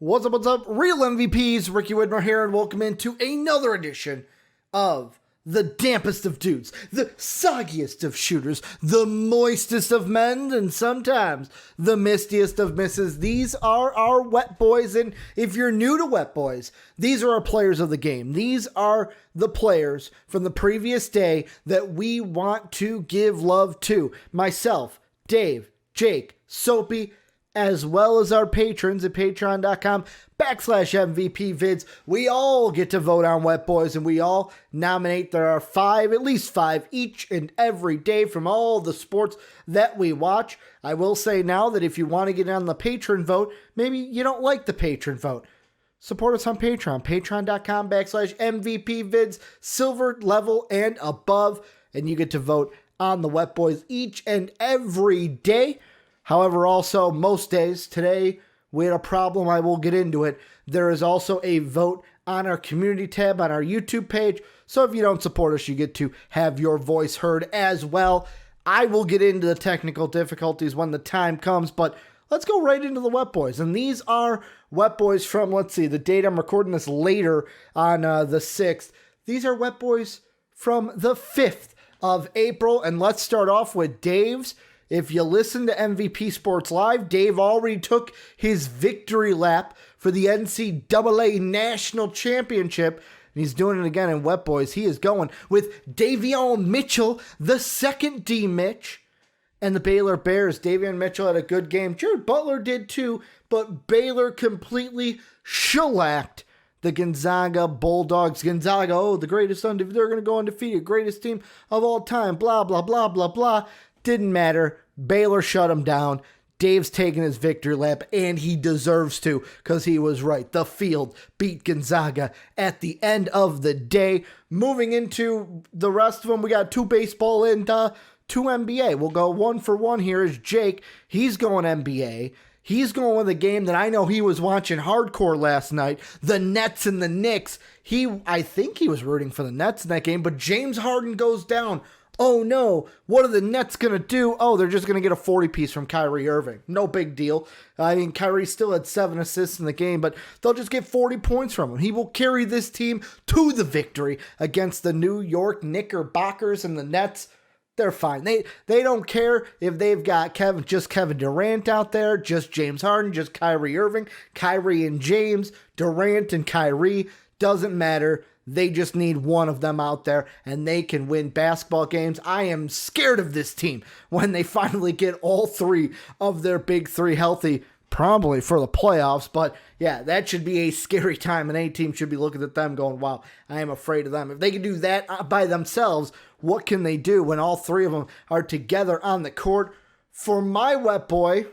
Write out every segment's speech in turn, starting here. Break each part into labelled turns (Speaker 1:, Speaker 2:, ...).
Speaker 1: What's up, real MVPs? Ricky Widmer here, and welcome into another edition of the dampest of dudes, the soggiest of shooters, the moistest of men, and sometimes the mistiest of misses. These are our Wet Boys, and if you're new to Wet Boys, these are our players of the game. These are the players from the previous day that we want to give love to. Myself, Dave, Jake, Soapy, as well as our patrons at patreon.com/MVP vids. We all get to vote on Wet Boys, and we all nominate. There are at least five each and every day from all the sports that we watch. I will say now that if you want to get on the patron vote, maybe you don't like the patron vote, support us on Patreon, patreon.com/MVP vids, silver level and above, and you get to vote on the Wet Boys each and every day. However, also, most days, today, we had a problem. I will get into it. There is also a vote on our community tab on our YouTube page. So if you don't support us, you get to have your voice heard as well. I will get into the technical difficulties when the time comes, but let's go right into the Wet Boys. And these are Wet Boys from, let's see, the date I'm recording this later on the 6th. These are Wet Boys from the 5th of April. And let's start off with Dave's. If you listen to MVP Sports Live, Dave already took his victory lap for the NCAA National Championship, and he's doing it again in Wet Boys. He is going with Davion Mitchell, the second D Mitch, and the Baylor Bears. Davion Mitchell had a good game. Jared Butler did too, but Baylor completely shellacked the Gonzaga Bulldogs. Gonzaga, the greatest they're going to go undefeated, greatest team of all time, blah, blah, blah, blah, blah. Didn't matter. Baylor shut him down. Dave's taking his victory lap, and he deserves to, because he was right. The field beat Gonzaga at the end of the day. Moving into the rest of them, we got two baseball and two NBA. We'll go one for one here is Jake. He's going NBA. He's going with a game that I know he was watching hardcore last night, the Nets and the Knicks. I think he was rooting for the Nets in that game, but James Harden goes down. Oh no, what are the Nets going to do? Oh, they're just going to get a 40-piece from Kyrie Irving. No big deal. I mean, Kyrie still had 7 assists in the game, but they'll just get 40 points from him. He will carry this team to the victory against the New York Knickerbockers and the Nets. They're fine. They don't care if they've got Kevin Durant out there, just James Harden, just Kyrie Irving, Kyrie and James, Durant and Kyrie. Doesn't matter. They just need one of them out there, and they can win basketball games. I am scared of this team when they finally get all three of their big three healthy, probably for the playoffs. But yeah, that should be a scary time, and any team should be looking at them going, wow, I am afraid of them. If they can do that by themselves, what can they do when all three of them are together on the court? For my Wet Boy,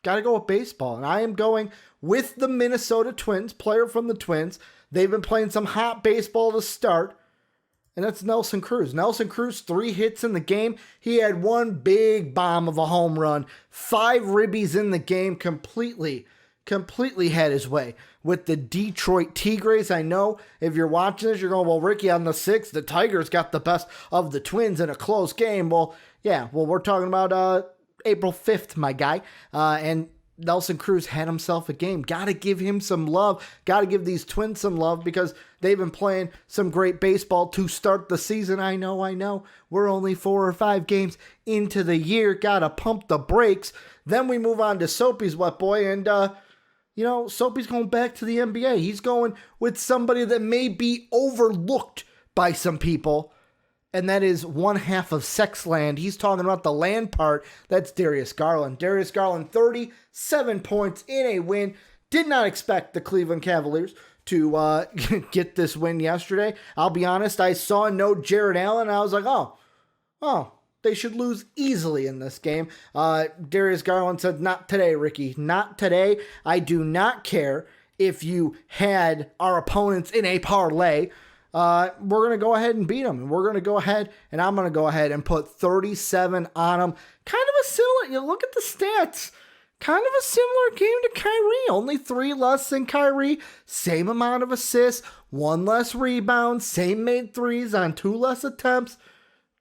Speaker 1: got to go with baseball, and I am going with the Minnesota Twins, player from the Twins. They've been playing some hot baseball to start, and that's Nelson Cruz. Nelson Cruz, 3 hits in the game. He had one big bomb of a home run, 5 ribbies in the game, completely had his way with the Detroit Tigres. I know if you're watching this, you're going, well, Ricky, on the 6th, the Tigers got the best of the Twins in a close game. Well, yeah, we're talking about April 5th, my guy, and Nelson Cruz had himself a game. Got to give him some love. Got to give these Twins some love because they've been playing some great baseball to start the season. I know. We're only 4 or 5 games into the year. Got to pump the brakes. Then we move on to Soapy's Wet Boy, and Soapy's going back to the NBA. He's going with somebody that may be overlooked by some people, and that is one half of Sexland. He's talking about the land part. That's Darius Garland. Darius Garland, 37 points in a win. Did not expect the Cleveland Cavaliers to get this win yesterday. I'll be honest, I saw no Jared Allen, and I was like, oh, they should lose easily in this game. Darius Garland said, not today, Ricky. Not today. I do not care if you had our opponents in a parlay. We're going to go ahead and beat them. And we're going to go ahead, and I'm going to go ahead and put 37 on them. Kind of a similar, you look at the stats, kind of a similar game to Kyrie. Only 3 less than Kyrie. Same amount of assists, 1 less rebound, same made threes on 2 less attempts.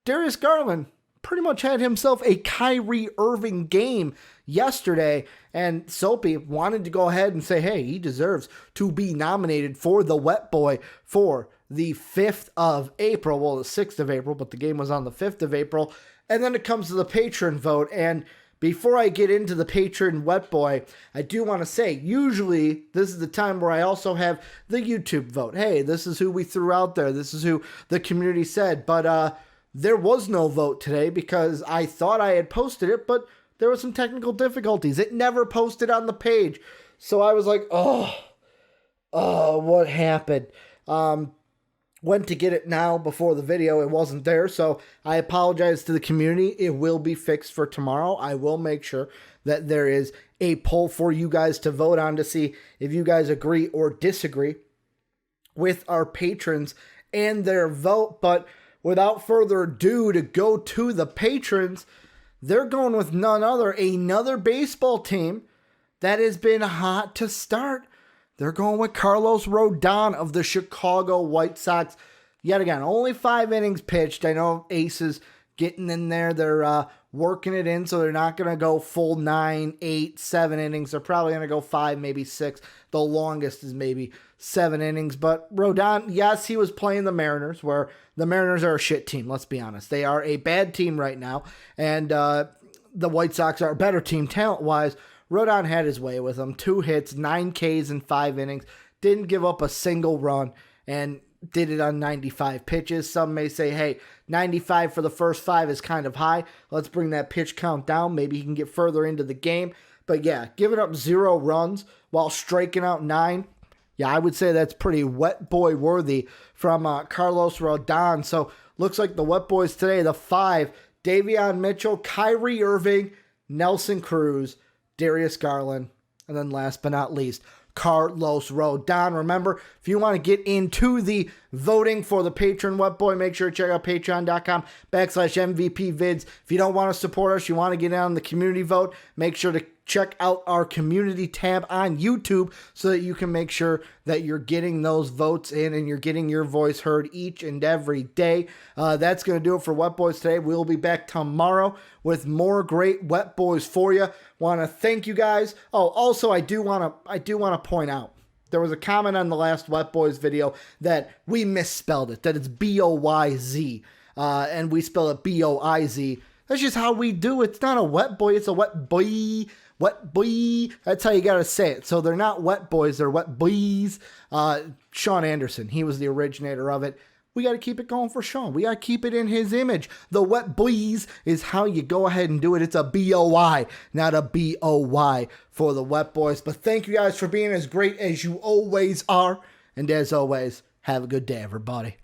Speaker 1: Darius Garland pretty much had himself a Kyrie Irving game yesterday, and Soapy wanted to go ahead and say, hey, he deserves to be nominated for the Wet Boy for the 5th of April. Well, the 6th of April, but the game was on the 5th of April. And then it comes to the patron vote, and before I get into the patron Wet Boy, I do want to say, usually this is the time where I also have the YouTube vote. Hey, this is who we threw out there. This is who the community said. But there was no vote today because I thought I had posted it, but there were some technical difficulties. It never posted on the page. So I was like, oh, what happened? Went to get it now before the video. It wasn't there, so I apologize to the community. It will be fixed for tomorrow. I will make sure that there is a poll for you guys to vote on to see if you guys agree or disagree with our patrons and their vote. But without further ado, to go to the patrons, they're going with none other, another baseball team that has been hot to start. They're going with Carlos Rodon of the Chicago White Sox. Yet again, only 5 innings pitched. I know Aces getting in there. They're working it in, so they're not going to go full 9, 8, 7 innings. They're probably going to go 5, maybe 6. The longest is maybe 7 innings. But Rodon, yes, he was playing the Mariners, where the Mariners are a shit team. Let's be honest. They are a bad team right now, and the White Sox are a better team talent-wise. Rodon had his way with him. 2 hits, 9 Ks in 5 innings. Didn't give up a single run and did it on 95 pitches. Some may say, hey, 95 for the first 5 is kind of high. Let's bring that pitch count down. Maybe he can get further into the game. But yeah, giving up 0 runs while striking out 9. Yeah, I would say that's pretty Wet Boy worthy from Carlos Rodon. So looks like the Wet Boys today, the 5, Davion Mitchell, Kyrie Irving, Nelson Cruz, Darius Garland, and then last but not least, Carlos Rodon. Remember, if you want to get into the voting for the patron Wet Boy, make sure to check out patreon.com/MVP-vids. If you don't want to support us, you want to get on the community vote, make sure to check out our community tab on YouTube so that you can make sure that you're getting those votes in and you're getting your voice heard each and every day. That's going to do it for Wet Boys today. We'll be back tomorrow with more great Wet Boys for you. Want to thank you guys. Oh, also I do want to point out, there was a comment on the last Wet Boys video that we misspelled it, that it's B-O-Y-Z, and we spell it B-O-I-Z. That's just how we do it. It's not a Wet Boy, it's a Wet Boy. Wet Boy. That's how you got to say it. So they're not Wet Boys, they're Wet Boys. Sean Anderson, he was the originator of it. We got to keep it going for Sean. We got to keep it in his image. The Wet Boys is how you go ahead and do it. It's a B-O-Y, not a B-O-Y for the Wet Boys. But thank you guys for being as great as you always are. And as always, have a good day, everybody.